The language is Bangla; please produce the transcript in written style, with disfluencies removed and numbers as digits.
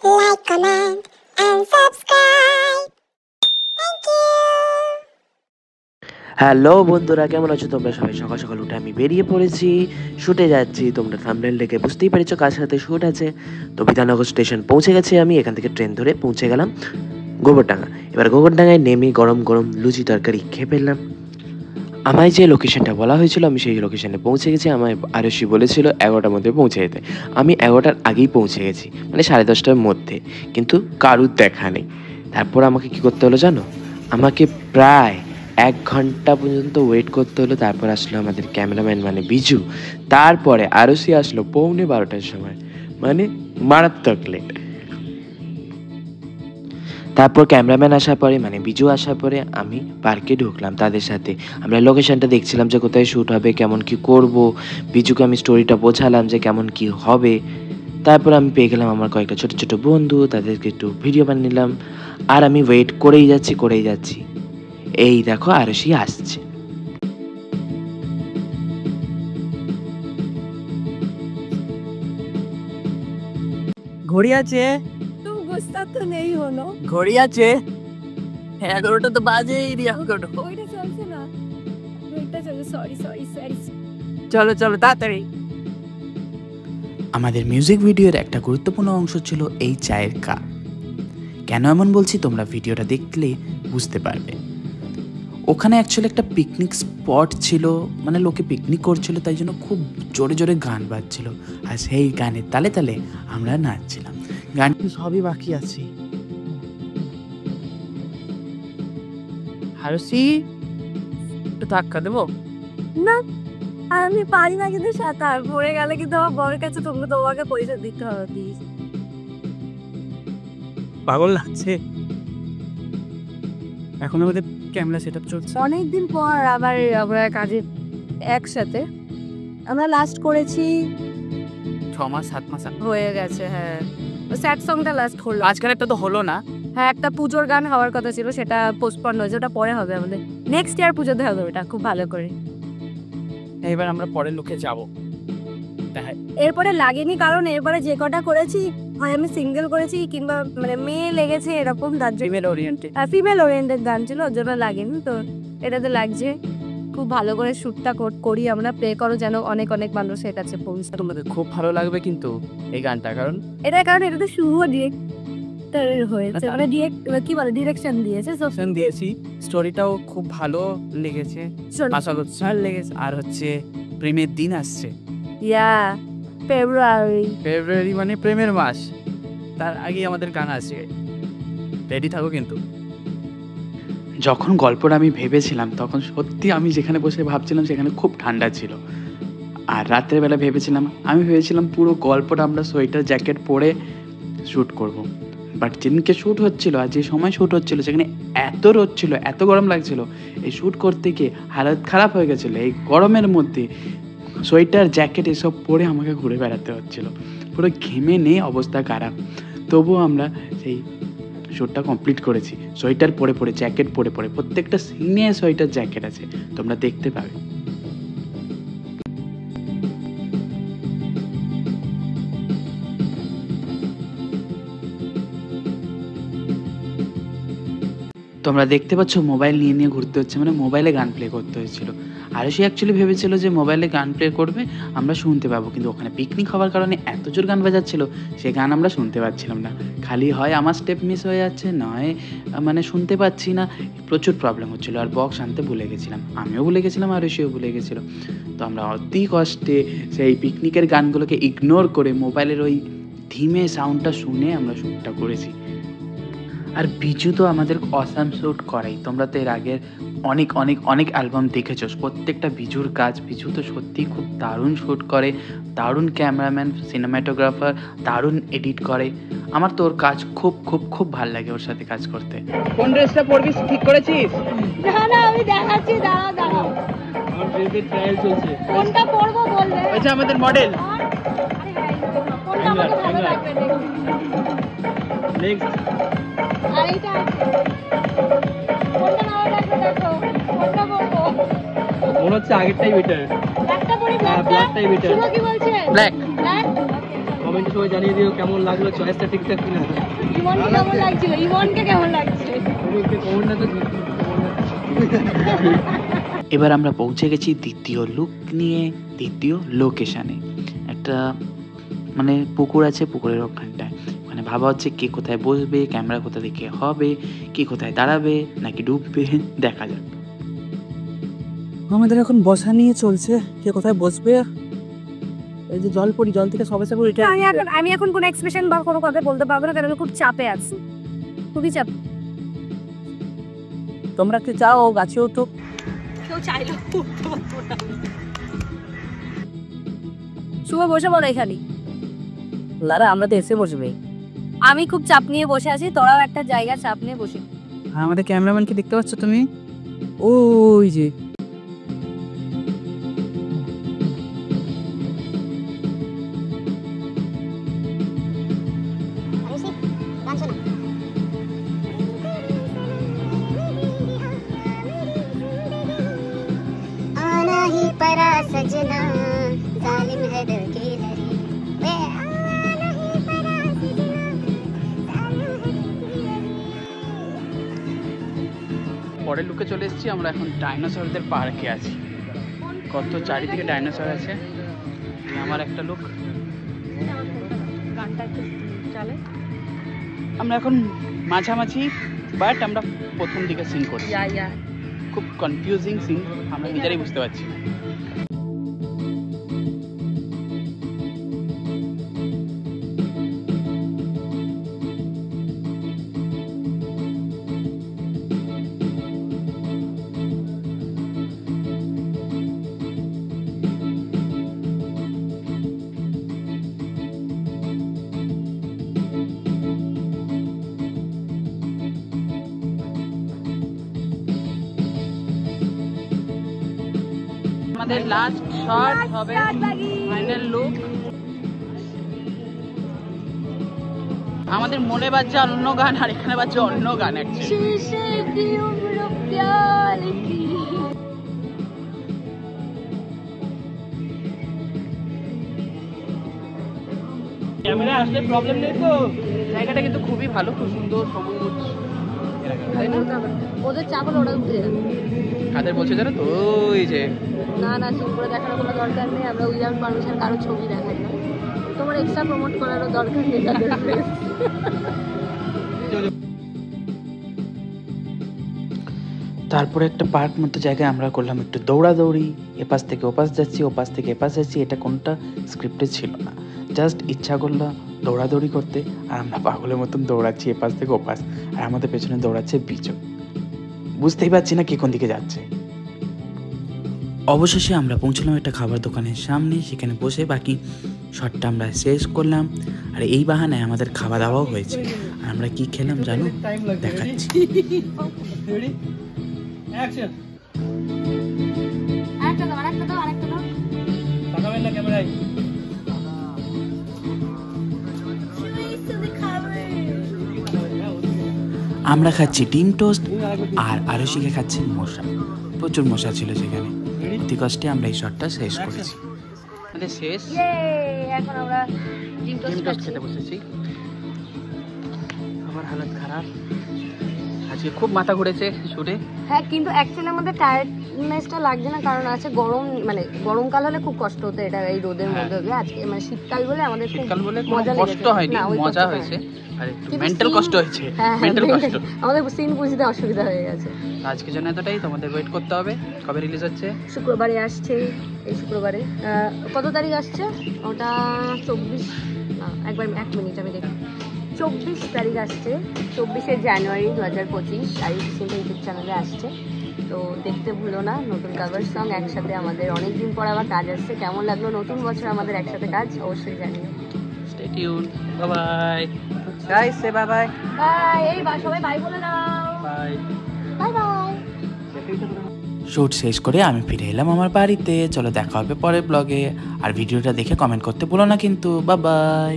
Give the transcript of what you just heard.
like, comment and subscribe. Thank you. Hello বন্ধুরা, কেমন আছো তোমরা সবাই? সকাল সকাল উঠে আমি বেরিয়ে পড়েছি, শুটে যাচ্ছি। তোমরা থাম্বনেল দেখে বুঝতেই পেরেছো কার সাথে শুট আছে। তো বিধাননগর স্টেশন পৌঁছে গেছি আমি। এখান থেকে ট্রেন ধরে পৌঁছে গেলাম গোবরডাঙ্গা। এবার গোবরডাঙ্গায় নেমে গরম গরম লুচি তরকারি খেয়ে ফেললাম। আমায় যে লোকেশনটা বলা হয়েছিল আমি সেই লোকেশনে পৌঁছে গেছি। আমায় আরশি বলেছিল 11টার মধ্যে পৌঁছে যেতে। আমি 11টার আগেই পৌঁছে গেছি, মানে 10:30টার মধ্যে, কিন্তু কারুর দেখা নেই। তারপর আমাকে কি করতে হলো জানো? আমাকে প্রায় 1 ঘন্টা পর্যন্ত ওয়েট করতে হলো। তারপর আসলো আমাদের ক্যামেরাম্যান মানে বিজু। তারপরে আরশি আসলো 11:45টার সময়, মানে মারাত্মক লেট। তারপর ক্যামেরাম্যান আসার পরে মানে বিজু আসার পরে আমি পার্কে ঢুকলাম তাদের সাথে। আমরা লোকেশনটা দেখছিলাম যে কোথায় শ্যুট হবে, কেমন কি করব। বিজুকে আমি স্টোরিটা বোঝালাম যে কেমন কি হবে। তারপর আমি পেয়ে গেলাম আমার কয়েকটা ছোট ছোট বন্ধু, তাদেরকে একটু ভিডিও বানিয়ে নিলাম। আর আমি ওয়েট করেই যাচ্ছি। এই দেখো আরশি আসছে। ঘড়ি আছে? तुम गुस्सा तो नहीं हो ना? ঘড়ি আছে? 11টা তো বাজেই নি এখনো। ওইটা চলছে না, ওইটা চলছে। সরি চলো চলো তাড়াতাড়ি। আমাদের মিউজিক ভিডিওর একটা গুরুত্বপূর্ণ অংশ ছিল এই চায়ের কাপ। কেন এমন বলছি তোমরা ভিডিওটা দেখলে বুঝতে পারবে। ওখানে অ্যাকচুয়ালি একটা পিকনিক স্পট ছিল, মানে লোকে পিকনিক করছিল, তাই জন্য খুব জোরে জোরে গান বাজছিল। আর সেই গানের তালে তালে আমরা নাচছিলাম। গান সবই বাকি আছে। হারসি, একটু ধাক্কা দেবো? না, আমি পারি না কিন্তু সাঁতার। পড়ে গেলে কিন্তু আমার বরের কাছে তোমাকে পয়সা দিতে হবে প্লিজ। পাগল লাগছে। এখন আমাদের ক্যামেরা সেটআপ চলছে। অনেকদিন পর আবার আমরা কাজে একসাথে। আমরা লাস্ট করেছি 6 মাস 7 মাস হয়ে গেছে। হ্যাঁ, স্যাড সংটা লাস্ট করলাম। আজকাল একটা তো হলো না। হ্যাঁ, একটা পুজোর গান হওয়ার কথা ছিল, সেটা পোস্টপন্ড হয়েছে। ওটা পরে হবে, আমাদের নেক্সট ইয়ার পুজোতে হবে ওটা খুব ভালো করে। এবার আমরা পরের লোকে যাবো। এরপরে লাগেনি, কারণ এরপরে যে কটা করেছি হয় আমি সিঙ্গেল করেছি কিংবা মানে মেয়ে লেগেছে এরকম। ফিমেল ওরিয়েন্টেড ফিমেল ওরিয়েন্টেড গান ছিল, ওর জন্য লাগেনি। তো এটাতে লাগছে। খুব ভালো করে শ্যুটটা করি আমরা। প্লে করো যেন অনেক অনেক মানুষের কাছে পৌঁছে। তোমাদের খুব ভালো লাগবে কিন্তু এই গানটা, কারণ এটাতে শুভ ডিরেক্টর হয়েছে, মানে কি বলে ডিরেকশন দিয়েছে। দিয়েছি। স্টোরিটাও খুব ভালো লেগেছে, আশা করছি ভালো লেগেছে। আর হচ্ছে প্রেমের দিন আসছে। ফেব্রুয়ারি মানে প্রেমের মাস, তার আগে আমাদের গান আছে। রেডি থাকো কিন্তু। যখন গল্পটা আমি ভেবেছিলাম তখন সত্যি আমি যেখানে বসে ভাবছিলাম সেখানে খুব ঠান্ডা ছিল। আর রাত্রেবেলা আমি ভেবেছিলাম পুরো গল্পটা আমরা সোয়েটার জ্যাকেট পরে শ্যুট করব। বাট যেদিনকে শ্যুট হচ্ছিল আর যে সময় শ্যুট হচ্ছিল সেখানে এত রোদ ছিল, এত গরম লাগছিল, এই শ্যুট করতে গিয়ে হালত খারাপ হয়ে গেছিলো। এই গরমের মধ্যে সোয়েটার জ্যাকেট এসব পরে আমাকে ঘুরে বেড়াতে হচ্ছিল, পুরো ঘেমে নেই অবস্থা খারাপ। তবুও আমরা সেই শ্যুটটা কমপ্লিট করেছি সোয়েটার পরে জ্যাকেট পরে। প্রত্যেকটা সিনে সোয়েটার জ্যাকেট আছে, তোমরা দেখতে পাবে। তোমরা দেখতে পাচ্ছ মোবাইল নিয়ে ঘুরতে হচ্ছে, মানে মোবাইলে গান প্লে করতে হয়েছিল। আর সে অ্যাকচুয়ালি ভেবেছিল যে মোবাইলে গান প্লে করবে আমরা শুনতে পাবো, কিন্তু ওখানে পিকনিক হওয়ার কারণে এত জোর গান বাজাচ্ছিল সে গান আমরা শুনতে পাচ্ছিলাম না। খালি হয় আমার স্টেপ মিস হয়ে যাচ্ছে, নয় মানে শুনতে পাচ্ছি না, প্রচুর প্রবলেম হচ্ছিলো। আর বক্স আনতে ভুলে গেছিলাম, আমিও ভুলে গেছিলাম আর সেও ভুলে গেছিলো। তো আমরা অতি কষ্টে সেই পিকনিকের গানগুলোকে ইগনোর করে মোবাইলের ওই ধিমে সাউন্ডটা শুনে আমরা শ্যুটটা করেছি। আর বিজু তো আমাদের অসাম শ্যুট করাই। তোমরা তো এর আগের অনেক অ্যালবাম দেখেছো, প্রত্যেকটা বিজুর কাজ। বিজু তো সত্যিই খুব দারুণ শ্যুট করে, দারুণ ক্যামেরাম্যান, সিনেমাটোগ্রাফার, দারুণ এডিট করে। আমার তো ওর কাজ খুব ভালো লাগে ওর সাথে কাজ করতে। কোন ড্রেসটা পরবি ঠিক করেছিস? না আমি দেখাচ্ছি, দাঁড়াও। আমার ড্রেসের ট্রায়াল চলছে। কোনটা পরবো বলবে? আচ্ছা আমাদের মডেল কোনটা আমাকে ভালো লাগবে নেক্সট। আর এইটা কোনটা ভালো লাগবে দেখো, কোনটা পরবো? মনে হচ্ছে আগেরটাই বেটার। ব্ল্যাকটা পরি, ব্ল্যাকটাই বেটার। শুভ কি বলছে? ব্ল্যাক। কমেন্টে সবাই জানিয়ে দিও কেমন লাগলো, চয়েসটা ঠিকঠাক কিনা। ইমনকে কেমন লাগছিল? ইমনকে কেমন লাগছে? কমেন্টটা তো এবার আমরা পৌঁছে গেছি দ্বিতীয় লুক নিয়ে, দ্বিতীয় লোকেশানে। একটা মানে পুকুর আছে, পুকুরের ওখানটায় মানে ভাবা হচ্ছে কে কোথায় বসবে, ক্যামেরা কোথা থেকে হবে, কে কোথায় দাঁড়াবে নাকি ডুববে, দেখা যাক। আমাদের এখন বসা নিয়ে চলছে, কে কোথায় বসবে। এই যে জল পড়ি, জল থেকে সবে সবে উঠে আমি এখন কোনো এক্সপ্রেশন বা কোনো কথা বলতে পারবো না, কারণ আমি খুব চাপে আছি, খুবই চাপ। তোমরা কি চাও গাছে উঠুক? কেউ চাইলো শুভ বসে বলো এখানে। লারা আমরা তো এসে বসবে। আমি খুব চাপ নিয়ে বসে আছি, তোরাও একটা জায়গা চাপ নিয়ে বসে। আমাদের ক্যামেরাম্যানকে দেখতে পাচ্ছ তুমি? ওই যে आना ही परा सजना जालिम है दिल की लड़ी वे आना ही परा सजना जालिम है दिल की लड़ी। পরের লুকে চলে এসেছি আমরা, এখন ডাইনোসরদের পার্কে আছি। কত চারিদিকে ডাইনোসর আছে। এই আমার একটা লুক। আমরা এখন মাঝামাঝি, বাট আমরা প্রথম দিকে সিন করছি। খুব কনফিউজিং সিন, আমরা নিজেরাই বুঝতে পারছি না। আমাদের লাস্ট শট হবে, ফাইনাল লুক। আমাদের মনে বাজছে অন্য গান আর এখানে বাজছে অন্য গান। ক্যামেরা আসলে প্রবলেম নেই তো? জায়গাটা কিন্তু খুবই ভালো, খুব সুন্দর সবুজ। ওদের চাপল ওরা উঠে যাবে। কাদের বলছে জানো তো? ওই যে না না, জুম করে দেখানোর কোনো দরকার নেই, আমরা উইদাউট পারমিশন কারো ছবি দেখাই না। তোমার এক্সট্রা প্রমোট করারও দরকার নেই তাদের। তারপরে একটা পার্ক মতো জায়গায় আমরা করলাম একটু দৌড়াদৌড়ি। এপাশ থেকে ওপাশ যাচ্ছি, ওপাশ থেকে এপাশ যাচ্ছি। এটা কোনটা স্ক্রিপ্টে ছিল না, জাস্ট ইচ্ছা করলো দৌড়াদৌড়ি করতে। আর আমরা পাগলের মতন দৌড়াচ্ছি এপাশ থেকে ওপাশ, আর আমাদের পেছনে দৌড়াচ্ছে বিচু। বুঝতেই পারছি না কে কোন দিকে যাচ্ছে। অবশেষে আমরা পৌঁছলাম একটা খাবার দোকানের সামনে, সেখানে বসে বাকি শটটা আমরা শেষ করলাম। আর এই বাহানায় আমাদের খাওয়া দাওয়াও হয়েছে। আর আমরা কি খেলাম জানো, দেখাচ্ছি। অ্যাকশন। আরেকটা দাও, আরেকটা দাও, আরেকটা দাও। তাকাবেন না ক্যামেরায়। আমরা খাচ্ছি ডিম টোস্ট, আর আরশিকে খাচ্ছে মশা। প্রচুর মশা ছিল সেখানে। অতি কষ্টে আমরা এই শটটা শেষ করেছি। আমাদের শেষ। এখন আমরা ডিম টোস্ট খেতে বসেছি। আমার হালত খারাপ, আজকে খুব মাথা ঘুরেছে শুটে। হ্যাঁ, কিন্তু অ্যাকচুয়ালি আমাদের টায়ার্ডনেসটা লাগছে না, কারণ আছে গরম, মানে গরমকাল হলে খুব কষ্ট হতো এটা এই রোদের মধ্যে দিয়ে। আজকে মানে শীতকাল বলে আমাদের খুব মজা লেগেছে। কষ্ট হয়নি, মজা হয়েছে, আর একটু মেন্টাল কষ্ট হয়েছে। মেন্টাল কষ্ট, আমাদের সিন বুঝতে অসুবিধা হয়ে গেছে। আজকের জন্য এতটাই। তোমাদের ওয়েট করতে হবে, কবে রিলিজ হচ্ছে? শুক্রবারে আসছে, এই শুক্রবারে। কত তারিখ আসছে ওটা? 24 না, একবার 1 মিনিট আমি দেখি। 24 তারিখ আসছে, 24শে জানুয়ারি 2025 আয়ুষ সিনহা ইউটিউব চ্যানেলে আসছে। তো দেখতে ভুলো না, নতুন কাভার সং একসাথে আমাদের অনেকদিন পর আবার কাজ আসছে। কেমন লাগলো নতুন বছর আমাদের একসাথে কাজ, অবশ্যই জানিও। Stay tune, bye bye guys, say bye bye. Bye, এই সবাই বাই বলে দাও। By bye by. শুট শেষ করে আমি ফিরে এলাম আমার বাড়িতে। চলো দেখা হবে পরের ব্লগে। আর ভিডিওটা দেখে কমেন্ট করতে ভুলো না কিন্তু। Bye bye.